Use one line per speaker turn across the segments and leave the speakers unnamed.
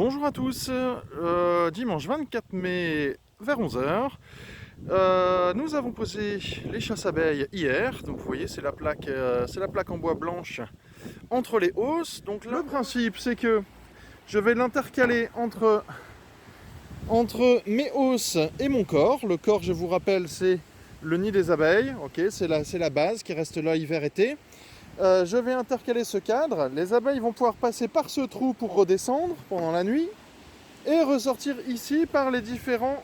Bonjour à tous, dimanche 24 mai vers 11 heures. Nous avons posé les chasses-abeilles hier, donc vous voyez c'est la plaque en bois blanche entre les hausses. Donc là, le principe c'est que je vais l'intercaler entre mes hausses et mon corps. Le corps, je vous rappelle, c'est le nid des abeilles, ok, c'est la base qui reste là hiver-été. Je vais intercaler ce cadre, les abeilles vont pouvoir passer par ce trou pour redescendre pendant la nuit et ressortir ici par les différents...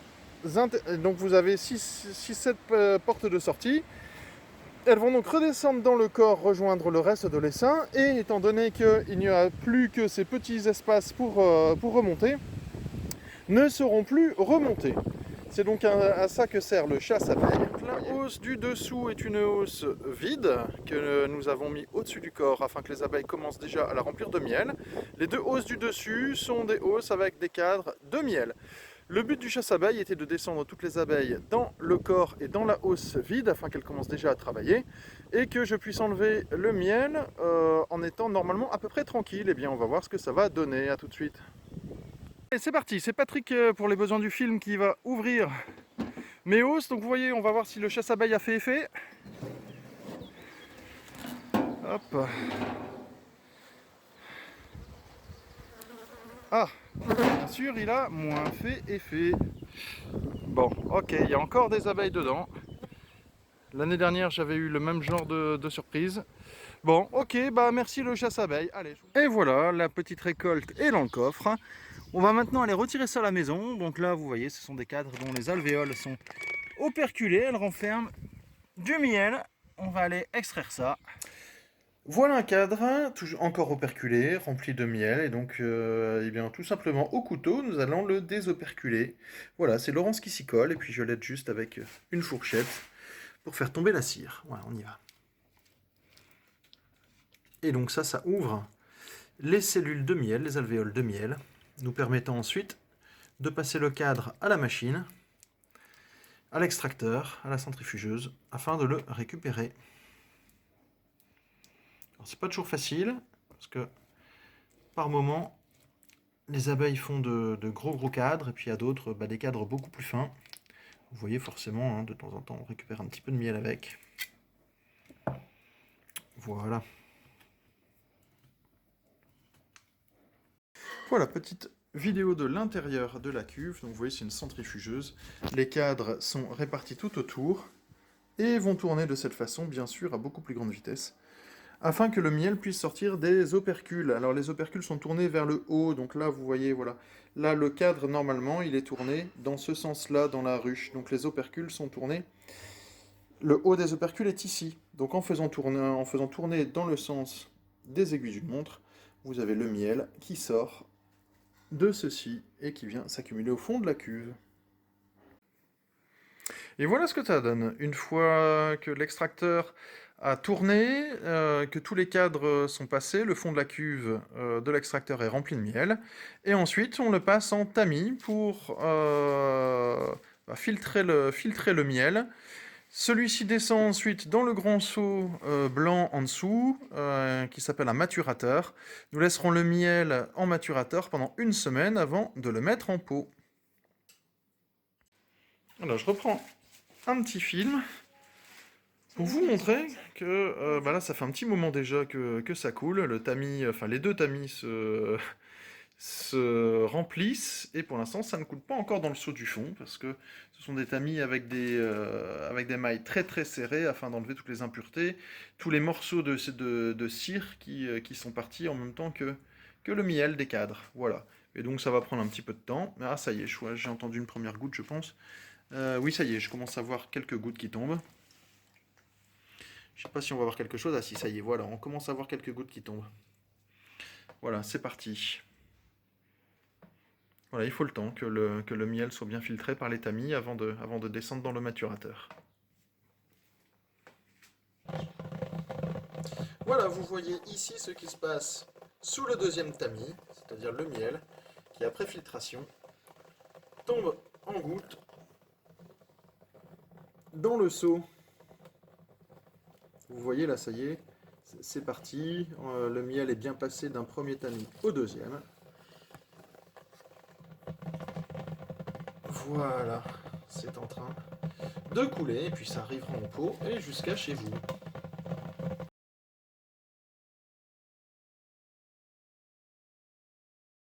Donc vous avez 6-7 portes de sortie. Elles vont donc redescendre dans le corps, rejoindre le reste de l'essaim, et étant donné qu'il n'y a plus que ces petits espaces pour remonter, ne seront plus remontés. C'est donc à ça que sert le chasse-abeille. La hausse du dessous est une hausse vide que nous avons mis au-dessus du corps afin que les abeilles commencent déjà à la remplir de miel. Les deux hausses du dessus sont des hausses avec des cadres de miel. Le but du chasse-abeille était de descendre toutes les abeilles dans le corps et dans la hausse vide afin qu'elles commencent déjà à travailler et que je puisse enlever le miel en étant normalement à peu près tranquille. Eh bien, on va voir ce que ça va donner. À tout de suite. Et c'est parti, c'est Patrick pour les besoins du film qui va ouvrir mes hausses. Donc vous voyez, on va voir si le chasse-abeille a fait effet. Hop. Ah, bien sûr, il a moins fait effet. Bon, ok, il y a encore des abeilles dedans. L'année dernière, j'avais eu le même genre de surprise. Bon, ok, bah merci le chasse-abeille. Allez. Et voilà, la petite récolte est dans le coffre. On va maintenant aller retirer ça à la maison. Donc là, vous voyez, ce sont des cadres dont les alvéoles sont operculées. Elles renferment du miel. On va aller extraire ça. Voilà un cadre, toujours encore operculé, rempli de miel, et donc eh bien, tout simplement au couteau, nous allons le désoperculer. Voilà, c'est Laurence qui s'y colle, et puis je l'aide juste avec une fourchette pour faire tomber la cire. Voilà, on y va. Et donc ça ouvre les cellules de miel, les alvéoles de miel, nous permettant ensuite de passer le cadre à la machine, à l'extracteur, à la centrifugeuse, afin de le récupérer. Alors c'est pas toujours facile, parce que par moment, les abeilles font de gros cadres, et puis il y a d'autres, des cadres beaucoup plus fins. Vous voyez forcément, hein, de temps en temps, on récupère un petit peu de miel avec. Voilà. Voilà, petite vidéo de l'intérieur de la cuve. Donc vous voyez, c'est une centrifugeuse. Les cadres sont répartis tout autour, et vont tourner de cette façon, bien sûr, à beaucoup plus grande vitesse, afin que le miel puisse sortir des opercules. Alors les opercules sont tournés vers le haut, donc là vous voyez, voilà. Là le cadre normalement il est tourné dans ce sens-là dans la ruche, donc les opercules sont tournés. Le haut des opercules est ici, donc en faisant tourner dans le sens des aiguilles d'une montre, vous avez le miel qui sort de ceci et qui vient s'accumuler au fond de la cuve. Et voilà ce que ça donne. Une fois que l'extracteur a tourné, que tous les cadres sont passés, le fond de la cuve de l'extracteur est rempli de miel. Et ensuite, on le passe en tamis pour filtrer le miel. Celui-ci descend ensuite dans le grand seau blanc en dessous, qui s'appelle un maturateur. Nous laisserons le miel en maturateur pendant 1 semaine avant de le mettre en pot. Alors, je reprends un petit film pour vous montrer que là ça fait un petit moment déjà que ça coule, le tamis, enfin les deux tamis se remplissent et pour l'instant ça ne coule pas encore dans le seau du fond parce que ce sont des tamis avec des mailles très très serrées afin d'enlever toutes les impuretés, tous les morceaux de cire qui sont partis en même temps que le miel des cadres, voilà. Et donc ça va prendre un petit peu de temps, mais ça y est, j'ai entendu une première goutte je pense. Oui ça y est, je commence à voir quelques gouttes qui tombent. Je sais pas si on va voir quelque chose. Ah si, ça y est, voilà, on commence à voir quelques gouttes qui tombent. Voilà, c'est parti. Voilà, il faut le temps que le miel soit bien filtré par les tamis avant de descendre dans le maturateur. Voilà, vous voyez ici ce qui se passe sous le deuxième tamis, c'est-à-dire le miel, qui après filtration tombe en gouttes dans le seau. Vous voyez là, ça y est, c'est parti. Le miel est bien passé d'un premier tamis au deuxième. Voilà, c'est en train de couler, et puis ça arrivera en pot et jusqu'à chez vous.